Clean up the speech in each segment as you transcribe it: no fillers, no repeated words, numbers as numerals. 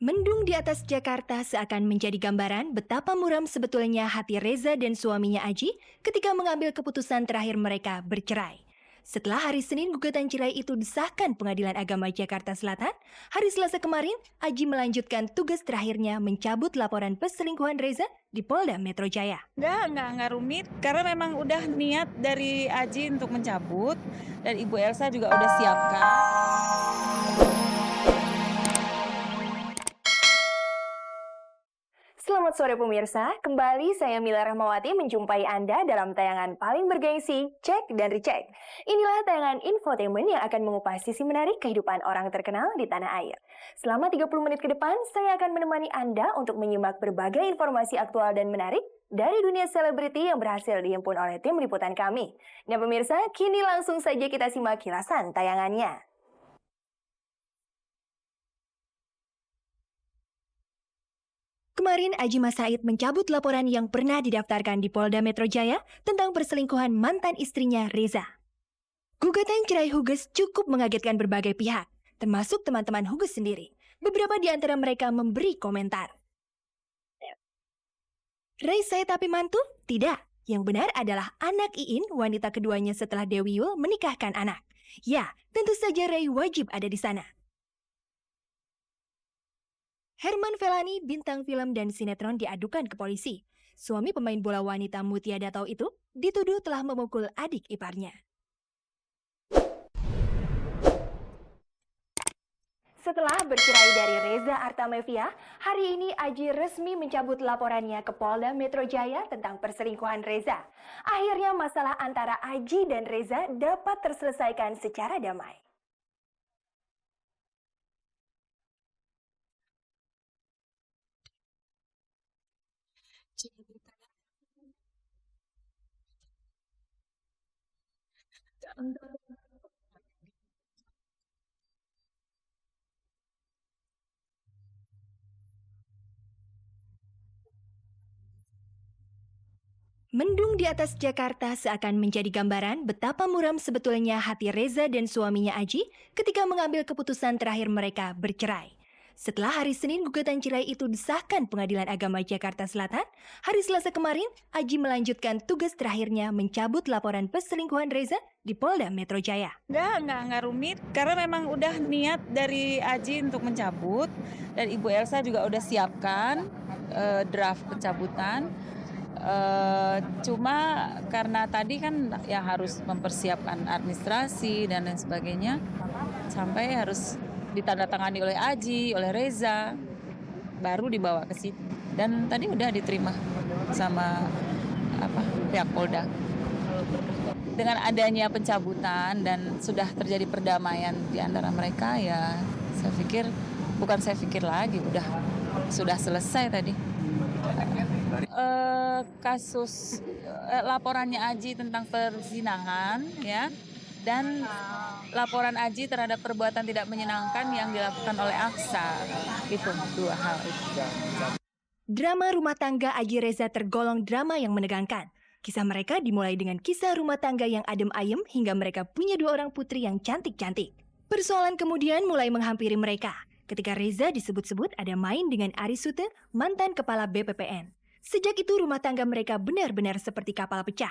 Mendung di atas Jakarta seakan menjadi gambaran betapa muram sebetulnya hati Reza dan suaminya Aji ketika mengambil keputusan terakhir mereka bercerai. Setelah hari Senin gugatan cerai itu disahkan Pengadilan Agama Jakarta Selatan, hari Selasa kemarin Aji melanjutkan tugas terakhirnya mencabut laporan perselingkuhan Reza di Polda Metro Jaya. Nggak rumit, karena memang udah niat dari Aji untuk mencabut, dan Ibu Elsa juga udah siapkan. Selamat sore pemirsa, kembali saya Mila Rahmawati menjumpai Anda dalam tayangan paling bergengsi, Cek dan Recheck. Inilah tayangan infotainment yang akan mengupas sisi menarik kehidupan orang terkenal di tanah air. Selama 30 menit ke depan, saya akan menemani Anda untuk menyimak berbagai informasi aktual dan menarik dari dunia selebriti yang berhasil dihimpun oleh tim liputan kami. Nah pemirsa, kini langsung saja kita simak kilasan tayangannya. Kemarin Aji Mas Said mencabut laporan yang pernah didaftarkan di Polda Metro Jaya tentang perselingkuhan mantan istrinya Reza. Gugatan cerai Huges cukup mengagetkan berbagai pihak, termasuk teman-teman Huges sendiri. Beberapa di antara mereka memberi komentar. Ray saya tapi mantu? Tidak. Yang benar adalah anak Iin, wanita keduanya setelah Dewi Yul menikahkan anak. Ya, tentu saja Ray wajib ada di sana. Herman Felani, bintang film dan sinetron diadukan ke polisi. Suami pemain bola wanita Mutia Datau itu dituduh telah memukul adik iparnya. Setelah bercerai dari Reza Artamevia, hari ini Aji resmi mencabut laporannya ke Polda Metro Jaya tentang perselingkuhan Reza. Akhirnya masalah antara Aji dan Reza dapat terselesaikan secara damai. Mendung di atas Jakarta seakan menjadi gambaran betapa muram sebetulnya hati Reza dan suaminya Aji ketika mengambil keputusan terakhir mereka bercerai. Setelah hari Senin gugatan cerai itu disahkan Pengadilan Agama Jakarta Selatan, hari Selasa kemarin Aji melanjutkan tugas terakhirnya mencabut laporan perselingkuhan Reza di Polda Metro Jaya. Nggak rumit, karena memang udah niat dari Aji untuk mencabut, dan Ibu Elsa juga udah siapkan draft pencabutan. Cuma karena tadi kan ya harus mempersiapkan administrasi dan lain sebagainya, sampai harus ditandatangani oleh Aji, oleh Reza, baru dibawa ke situ. Dan tadi udah diterima sama pihak Polda. Dengan adanya pencabutan dan sudah terjadi perdamaian di antara mereka, ya saya pikir sudah selesai tadi. Kasus laporannya Aji tentang perzinahan, ya, dan laporan Aji terhadap perbuatan tidak menyenangkan yang dilakukan oleh Aksa, itu dua hal itu. Drama rumah tangga Aji Reza tergolong drama yang menegangkan. Kisah mereka dimulai dengan kisah rumah tangga yang adem ayem hingga mereka punya 2 orang putri yang cantik-cantik. Persoalan kemudian mulai menghampiri mereka ketika Reza disebut-sebut ada main dengan Arie Sute, mantan kepala BPPN. Sejak itu rumah tangga mereka benar-benar seperti kapal pecah.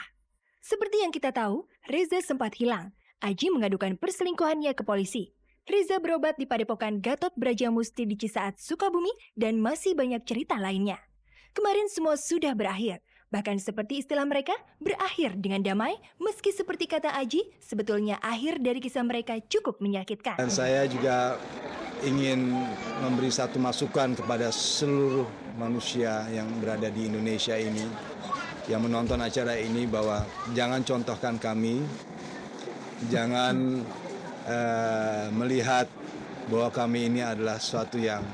Seperti yang kita tahu, Reza sempat hilang. Aji mengadukan perselingkuhannya ke polisi. Reza berobat di Padepokan Gatot Brajamusti di Cisaat, Sukabumi, dan masih banyak cerita lainnya. Kemarin semua sudah berakhir. Bahkan seperti istilah mereka, berakhir dengan damai, meski seperti kata Aji, sebetulnya akhir dari kisah mereka cukup menyakitkan. Dan saya juga ingin memberi satu masukan kepada seluruh manusia yang berada di Indonesia ini, yang menonton acara ini, bahwa jangan contohkan kami, jangan melihat bahwa kami ini adalah sesuatu yang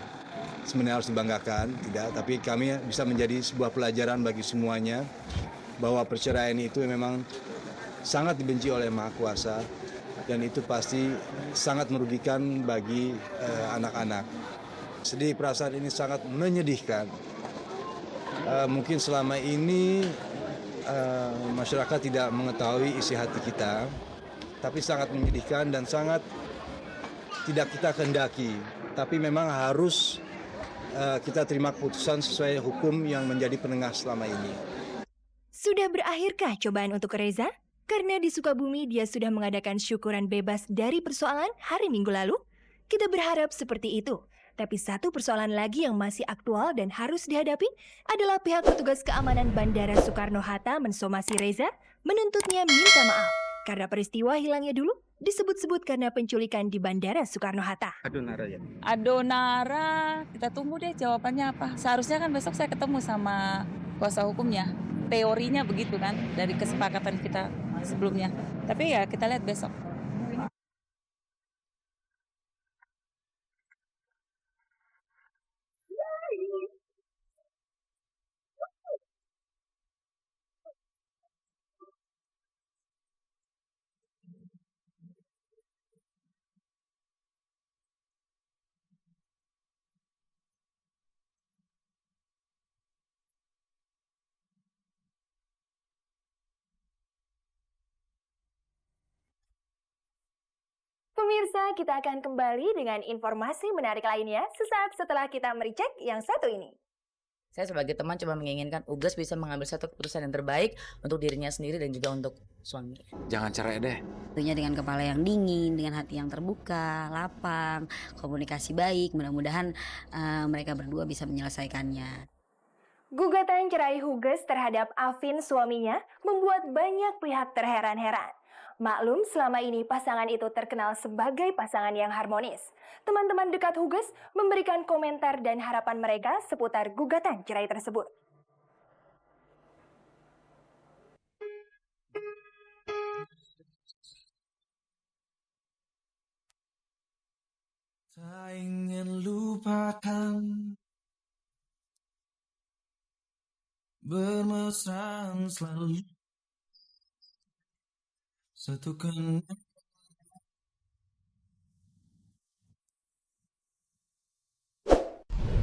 sebenarnya harus dibanggakan, tidak, tapi kami bisa menjadi sebuah pelajaran bagi semuanya, bahwa perceraian itu memang sangat dibenci oleh Maha Kuasa, dan itu pasti sangat merugikan bagi anak-anak. Sedih, perasaan ini sangat menyedihkan. Mungkin selama ini masyarakat tidak mengetahui isi hati kita, tapi sangat menyedihkan dan sangat tidak kita kehendaki. Tapi memang harus kita terima keputusan sesuai hukum yang menjadi penengah selama ini. Sudah berakhirkah cobaan untuk Reza? Karena di Sukabumi dia sudah mengadakan syukuran bebas dari persoalan hari Minggu lalu? Kita berharap seperti itu. Tapi satu persoalan lagi yang masih aktual dan harus dihadapi adalah pihak petugas keamanan Bandara Soekarno-Hatta mensomasi Reza, menuntutnya minta maaf karena peristiwa hilangnya dulu disebut-sebut karena penculikan di Bandara Soekarno-Hatta. Adonara, kita tunggu deh jawabannya apa. Seharusnya kan besok saya ketemu sama kuasa hukumnya. Teorinya begitu kan, dari kesepakatan kita sebelumnya. Tapi ya kita lihat besok. Pemirsa, kita akan kembali dengan informasi menarik lainnya sesaat setelah kita mericek yang satu ini. Saya sebagai teman cuma menginginkan Ugas bisa mengambil satu keputusan yang terbaik untuk dirinya sendiri dan juga untuk suami. Jangan cerai deh. Tentunya dengan kepala yang dingin, dengan hati yang terbuka, lapang, komunikasi baik. Mudah-mudahan mereka berdua bisa menyelesaikannya. Gugatan cerai Huges terhadap Afin suaminya membuat banyak pihak terheran-heran. Maklum selama ini pasangan itu terkenal sebagai pasangan yang harmonis. Teman-teman dekat Huges memberikan komentar dan harapan mereka seputar gugatan cerai tersebut. Tak ingin lupakan bermesraan selalu satukan.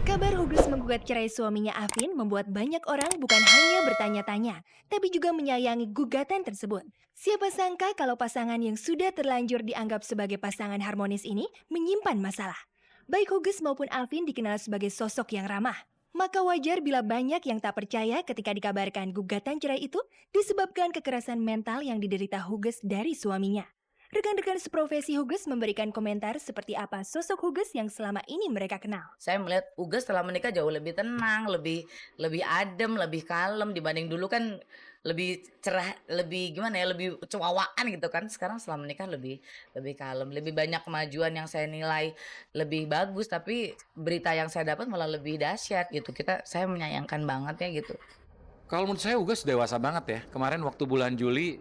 Kabar Huges menggugat cerai suaminya Afin membuat banyak orang bukan hanya bertanya-tanya, tapi juga menyayangi gugatan tersebut. Siapa sangka kalau pasangan yang sudah terlanjur dianggap sebagai pasangan harmonis ini menyimpan masalah. Baik Huges maupun Afin dikenal sebagai sosok yang ramah. Maka wajar bila banyak yang tak percaya ketika dikabarkan gugatan cerai itu disebabkan kekerasan mental yang diderita Huges dari suaminya. Rekan-rekan seprofesi Huges memberikan komentar seperti apa sosok Huges yang selama ini mereka kenal. Saya melihat Ugas setelah menikah jauh lebih tenang, lebih adem, lebih kalem dibanding dulu kan lebih cerah, lebih gimana ya, lebih cewawaan gitu kan. Sekarang setelah menikah lebih kalem, lebih banyak kemajuan yang saya nilai lebih bagus, tapi berita yang saya dapat malah lebih dahsyat gitu. Saya menyayangkan banget ya gitu. Kalau menurut saya Ugas dewasa banget ya. Kemarin waktu bulan Juli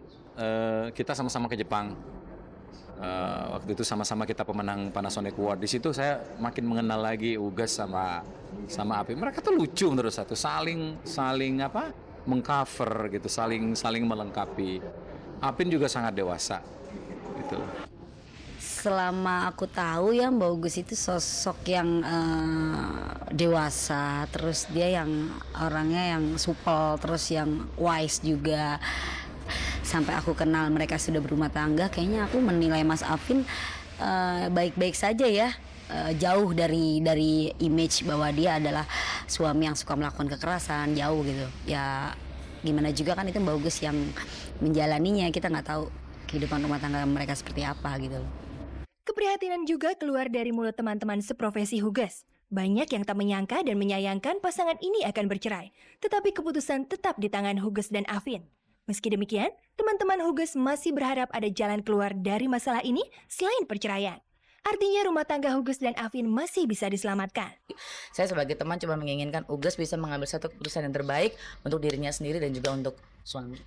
kita sama-sama ke Jepang. Waktu itu sama-sama kita pemenang Panasonic Award. Di situ saya makin mengenal lagi Ugas sama Api. Mereka tuh lucu menurut saya tuh, saling apa? Mengcover gitu, saling melengkapi. Apin juga sangat dewasa gitu. Selama aku tahu ya Mbak Ugus itu sosok yang dewasa, terus dia yang orangnya yang supel, terus yang wise juga. Sampai aku kenal mereka sudah berumah tangga, kayaknya aku menilai Mas Afin baik-baik saja ya. Jauh dari image bahwa dia adalah suami yang suka melakukan kekerasan, jauh gitu. Ya gimana juga kan itu Mbak Ugus yang menjalaninya, kita nggak tahu kehidupan rumah tangga mereka seperti apa gitu. Keprihatinan juga keluar dari mulut teman-teman seprofesi Huges. Banyak yang tak menyangka dan menyayangkan pasangan ini akan bercerai. Tetapi keputusan tetap di tangan Huges dan Afin. Meski demikian, teman-teman Huges masih berharap ada jalan keluar dari masalah ini selain perceraian. Artinya rumah tangga Huges dan Afin masih bisa diselamatkan. Saya sebagai teman cuma menginginkan Ugas bisa mengambil satu keputusan yang terbaik untuk dirinya sendiri dan juga untuk suami.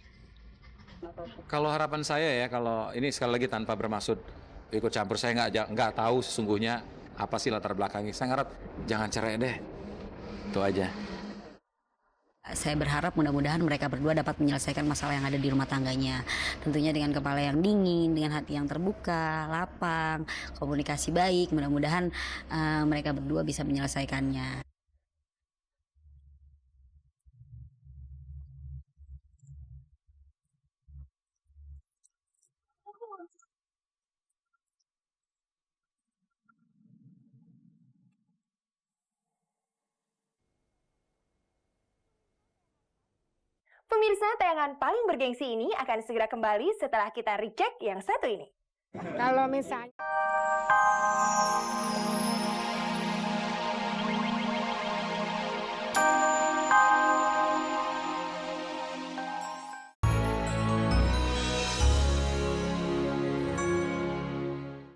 Kalau harapan saya ya, kalau ini sekali lagi tanpa bermaksud ikut campur, saya nggak tahu sesungguhnya apa sih latar belakangnya. Saya harap jangan cerai deh, itu aja. Saya berharap mudah-mudahan mereka berdua dapat menyelesaikan masalah yang ada di rumah tangganya. Tentunya dengan kepala yang dingin, dengan hati yang terbuka, lapang, komunikasi baik. Mudah-mudahan mereka berdua bisa menyelesaikannya. Pemirsa, tayangan paling bergengsi ini akan segera kembali setelah kita recheck yang satu ini. Kalau misalnya